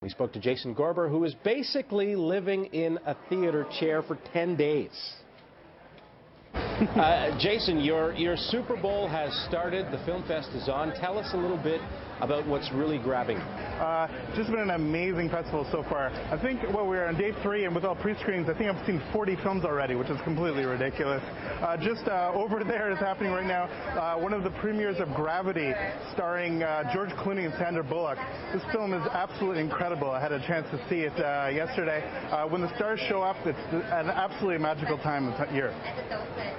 We spoke to Jason Gorber, who is basically living in a theater chair for 10 days. Jason, your Super Bowl has started. The Film Fest is on. Tell us a little bit about what's really grabbing you. Just been an amazing festival so far. I think, we're on day 3, and with all pre-screens, I think I've seen 40 films already, which is completely ridiculous. Over there is happening right now, one of the premieres of Gravity, starring George Clooney and Sandra Bullock. This film is absolutely incredible. I had a chance to see it yesterday. When the stars show up, it's an absolutely magical time of year.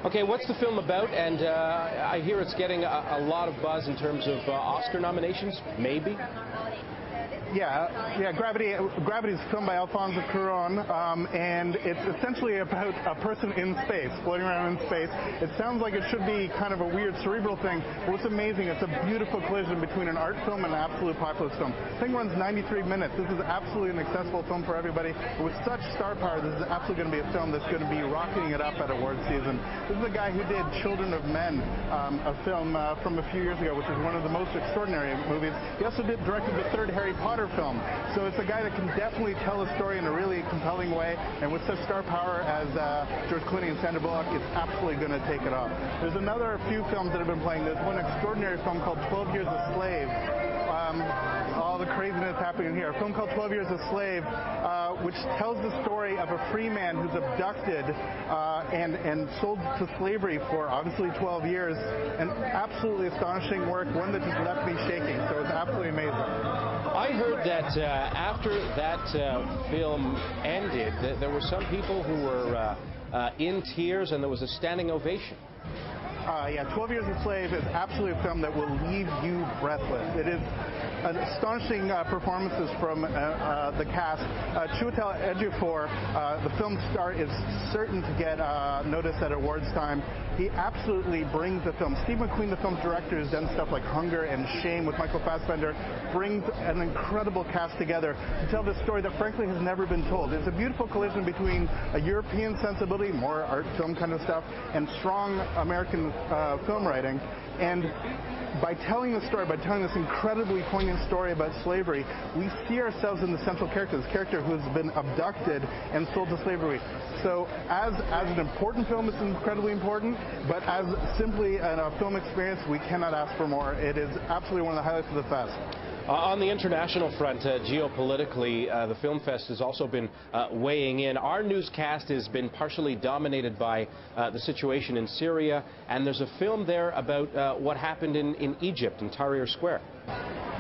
Okay, what's the film about? And I hear it's getting a lot of buzz in terms of Oscar nominations, maybe? Yeah. Gravity is filmed by Cuaron, and it's essentially about a person in space, floating around in space. It sounds like it should be kind of a weird cerebral thing, but what's amazing, it's a beautiful collision between an art film and an absolute populist film. The thing runs 93 minutes. This is absolutely an accessible film for everybody. With such star power, this is absolutely going to be a film that's going to be rocketing it up at awards season. This is a guy who did Children of Men, a film from a few years ago, which is one of the most extraordinary movies. He also directed the third Harry Potter film. So it's a guy that can definitely tell a story in a really compelling way, and with such star power as George Clooney and Sandra Bullock, it's absolutely going to take it off. There's another few films that have been playing. There's one extraordinary film called 12 Years a Slave. All the craziness happening here. A film called 12 Years a Slave, which tells the story of a free man who's abducted and sold to slavery for obviously 12 years. An absolutely astonishing work, one that just left me shaking. So it's absolutely amazing. I heard that after that film ended, there were some people who were in tears and there was a standing ovation. 12 Years a Slave is absolutely a film that will leave you breathless. It is astonishing performances from the cast. Chiwetel Ejiofor, the film star, is certain to get notice at awards time. He absolutely brings the film. Steve McQueen, the film's director, has done stuff like Hunger and Shame with Michael Fassbender, brings an incredible cast together to tell this story that frankly has never been told. It's a beautiful collision between a European sensibility, more art film kind of stuff, and strong American film writing. And by telling the story, by telling this incredibly poignant story about slavery, we see ourselves in the central character, this character who has been abducted and sold to slavery. So as an important film, it's incredibly important, but as simply a film experience, we cannot ask for more. It is absolutely one of the highlights of the fest. On the international front, geopolitically, the Film Fest has also been weighing in. Our newscast has been partially dominated by the situation in Syria, and there's a film there about what happened in Egypt, in Tahrir Square.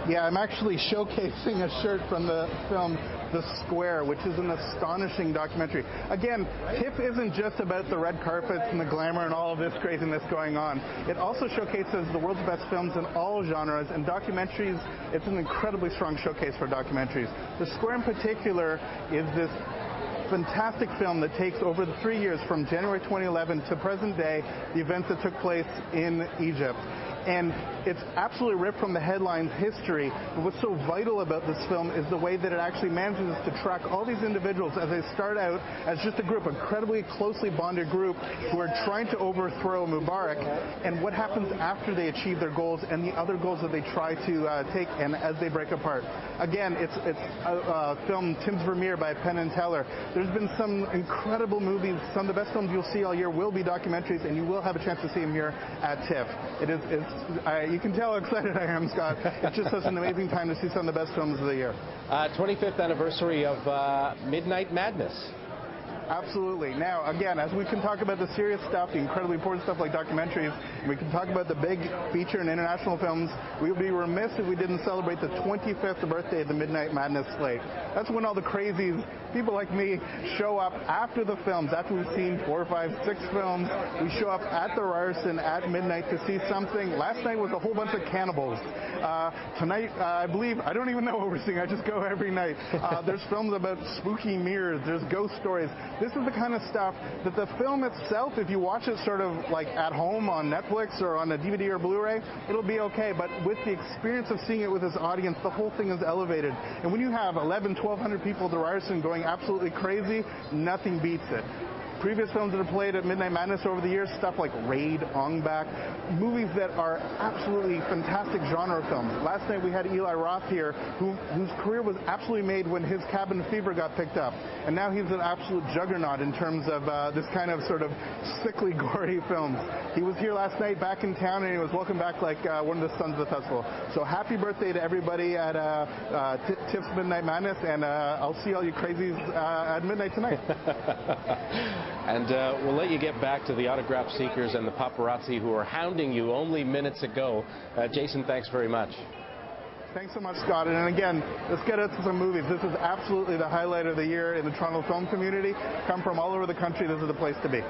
Yeah, I'm actually showcasing a shirt from the film The Square, which is an astonishing documentary. Again, TIFF isn't just about the red carpets and the glamour and all of this craziness going on. It also showcases the world's best films in all genres, and documentaries, it's an incredibly strong showcase for documentaries. The Square in particular is this fantastic film that takes over the 3 years from January 2011 to present day, the events that took place in Egypt. And it's absolutely ripped from the headlines history. But what's so vital about this film is the way that it actually manages to track all these individuals as they start out as just a group, incredibly closely bonded group who are trying to overthrow Mubarak, and what happens after they achieve their goals and the other goals that they try to take and as they break apart. Again, it's a film, Tim's Vermeer by Penn and Teller. There's been some incredible movies. Some of the best films you'll see all year will be documentaries, and you will have a chance to see them here at TIFF. You can tell how excited I am, Scott. It's just such an amazing time to see some of the best films of the year. 25th anniversary of Midnight Madness. Absolutely. Now, again, as we can talk about the serious stuff, the incredibly important stuff like documentaries, and we can talk about the big feature and international films, we would be remiss if we didn't celebrate the 25th birthday of the Midnight Madness slate. That's when all the crazies, people like me, show up after the films, after we've seen 4, 5, 6 films. We show up at the Ryerson at midnight to see something. Last night was a whole bunch of cannibals. Tonight, I believe, I don't even know what we're seeing. I just go every night. There's films about spooky mirrors. There's ghost stories. This is the kind of stuff that the film itself, if you watch it sort of like at home on Netflix or on a DVD or Blu-ray, it'll be okay. But with the experience of seeing it with this audience, the whole thing is elevated. And when you have 1,100, 1,200 people at the Ryerson going absolutely crazy, nothing beats it. previous films that have played at Midnight Madness over the years, stuff like Raid, Ong Bak, movies that are absolutely fantastic genre films. Last night we had Eli Roth here, whose career was absolutely made when his Cabin Fever got picked up. And now he's an absolute juggernaut in terms of this kind of sort of sickly, gory films. He was here last night back in town, and he was welcomed back like one of the sons of the festival. So happy birthday to everybody at TIFF's Midnight Madness, and I'll see all you crazies at midnight tonight. And we'll let you get back to the autograph seekers and the paparazzi who are hounding you only minutes ago. Jason, thanks very much. Thanks so much, Scott. And again, let's get into some movies. This is absolutely the highlight of the year in the Toronto film community. Come from all over the country. This is the place to be.